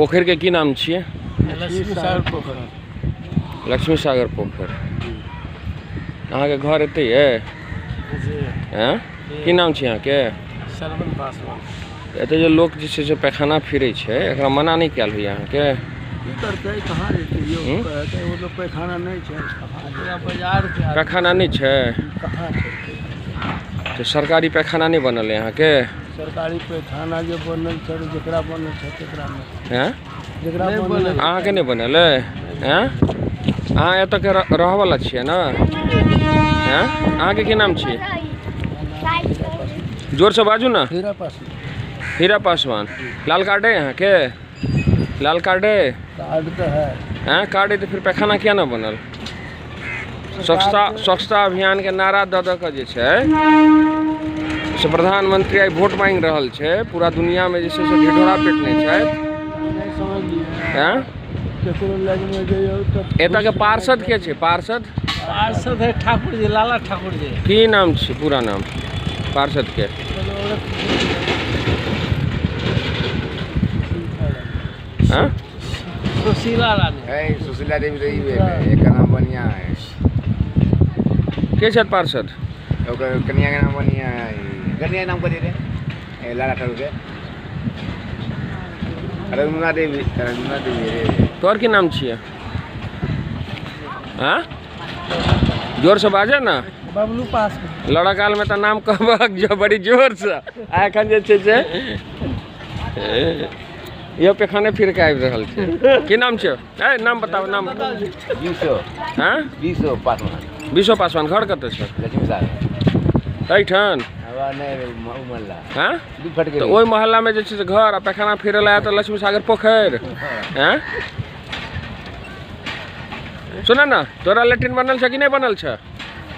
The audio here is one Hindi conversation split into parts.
पोखर के की नाम छिए? लक्ष्मी सागर पोखर। लक्ष्मी सागर पोखर। अहाँ के घर एते है? हैं? की नाम छी अहाँ के? सरवन पासवान। एते जो लोग जे छै से पैखाना फिरे छै, एकरा मना नहीं कैल होइए अहाँ के? की करते कहाँ जेते यो कहते वो लोग पैखाना नहीं छै। कहाँ बाजार के पैखाना नहीं छै? कहाँ छै? तो सरकारी पैखाना नहीं बनल है यहाँ के? सरकारी पैखाना जो बनल छै जेकरा बनल छै तेकरा में। हैं? जेकरा बनल अहाँ के नहीं बनल है? हैं? अहाँ एतऽ के रह वाला छियै ना? हैं? अहाँ के की नाम छियै? जोर से बाजू ना। हीरा पासवान। हीरा पासवान। लाल कार्ड है यहाँ के? लाल कार्ड है? कार्ड तो है। हैं? कार्ड है तो फिर पैखाना किया ना बनल? स्वच्छता अभियान के नारा दऽ दऽ कऽ जे छै से प्रधानमंत्री आई वोट मांगि रहल छै, पूरा दुनिया में जे छै से ढिढोरा पेटने छै। नहीं समझलिए। हैं? केकरो लग में जइयो त एतऽ के पार्षद के छै? पार्षद है ठाकुर जी, लाला ठाकुर जी। की नाम छै पूरा नाम पार्षद के? हाँ? सुशीला रानी। सुशीला देवी रही है, एक का नाम बनिया है। के छथि पार्षद? ओकर कन्या का नाम बनिया है। कन्या नाम कथी रे? लाला ठाकुर के। रघुना देवी रे। तोहर की नाम छियै? हाँ? जोर से बाजे ना। बबलू पास। लड़काल में तो नाम कहबक जो बड़ी जोर से। आ एखन जे छै से यो पैखाने फिर के आबि रहल छै। की नाम छै? ए नाम बताओ नाम। बीसो। हाँ? बीसो पासवान। बीसो पासवान। घर कतऽ छै? लक्ष्मी सागर। एहिठाम? हवा नहीं उमल्ला। हाँ? दू फट के। तो ओहि मोहल्ला में जे छै से घर आ पैखाना फिरे ला तो लक्ष्मी सागर पोखर। हैं? सुना ना, तोरा लेट्रिन बनल छै कि नहीं बनल छै?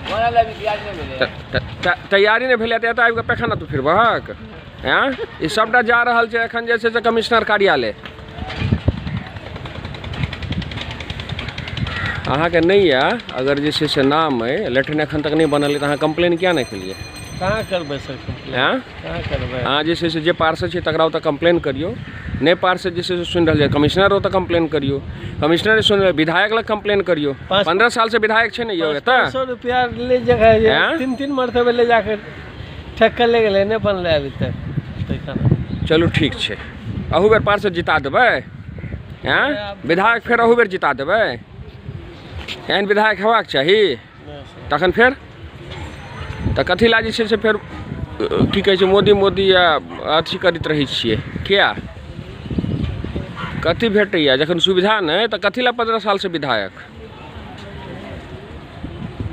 बनल अभी तैयार नहीं भेले। तैयारी नहीं भेलै तऽ एतऽ आबि कऽ पैखाना तू फिरबहक? हैं? ई सबटा जा रहल छै एखन जे छै से कमिश्नर कार्यालय। अहाँ के नहीं है अगर जे छै से नाम है लेट्रिन एखन तक नहीं बनल है तो अहाँ कंप्लेन किया नहीं केलिए? कहाँ करबै सर कंप्लेन? हैं? कहाँ करबै? अहाँ जे छै से जे पार्षद छै तकरा ओतऽ कंप्लेन करियो। नहीं पार्षद जे छै से सुनि रहल छै, कमिश्नर ओतऽ कंप्लेन करियो। कमिश्नर सुनि रहल, विधायक लग कंप्लेन करियो। 15 साल से विधायक छै ने यौ एतऽ। 500 रुपया ले जगह हैं? 3 मरतबे ले जाकर ठेक कर ले गेलै, नहीं बनलै अभी तक पैखाना। चलू ठीक छै, अहू बेर पार्षद जिता देबै? हैं? विधायक फेर अहू बेर जिता देबै? एहन विधायक हेबाक चाही। तखन फेर तऽ कथी ला जे छै से फेर की कहै छै मोदी या अथी करैत रहै छियै? किया कथी भेटैया जखन सुविधा नहि तऽ कथी ला 15 साल से विधायक?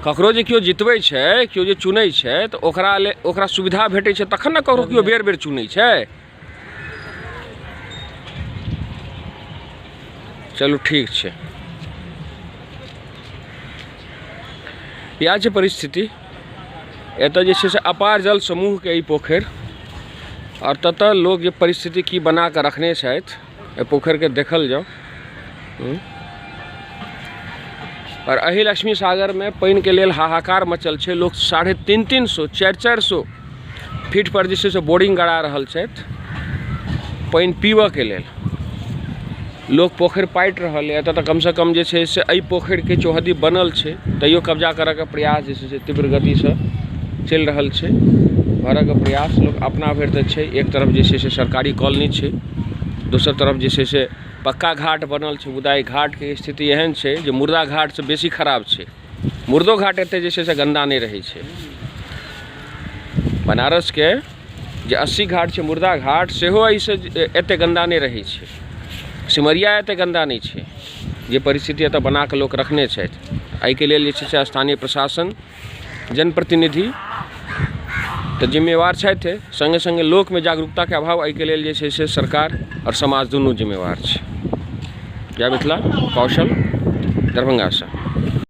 ककरो जे केओ जितबै छै, केओ जे चुनै छै तऽ ओकरा सुविधा भेटै छै तखन ने ककरो केओ बेर बेर चुनै छै। चलू ठीक छै, इएह छै परिस्थिति। एतऽ जे छै से अपार जल समूह के ई पोखर और ततऽ लोग जे परिस्थिति की बना कऽ रखने छथि एहि पोखर के देखल जाओ। और एहि लक्ष्मी सागर में पानि के लेल हाहाकार मचल छै। लोग 350 400 फीट पर जे छै से बोरिंग गड़ा रहल छथि पानि पीबऽ के लेल। लोग पोखर पाटि रहल है। एतऽ तऽ कम से कम जे छै से एहि पोखर के चौहद्दी बनल छै, तैयो कब्जा करऽ के प्रयास जे छै से तीव्र गति से चलि रहल छै। भरऽ के प्रयास लोग अपना भरि तऽ छै। एक तरफ जे छै से सरकारी कॉलोनी छै, दोसर तरफ जे छै से पक्का घाट बनल छै। मुदा एहि घाट के स्थिति एहन छै जे मुर्दा घाट से बेसी खराब छै। मुर्दो घाट एते जे छै से गंदा नहीं रहै छै। बनारस के जे 80 घाट छै मुर्दा घाट सेहो एहिसँ एते गंदा नहीं रहै छै। सिमरिया एते गंदा नहीं छै। जे परिस्थिति एतऽ बना कऽ लोक रखने छथि, एहिके लेल जे छै से स्थानीय प्रशासन, जनप्रतिनिधि तो जिम्मेवार छथि। संगे संगे लोक में जागरूकता के अभाव एहिके लेल जे छै से सरकार और समाज दुनू जिम्मेवार छै। जय मिथिला, कौशल, दरभंगा से।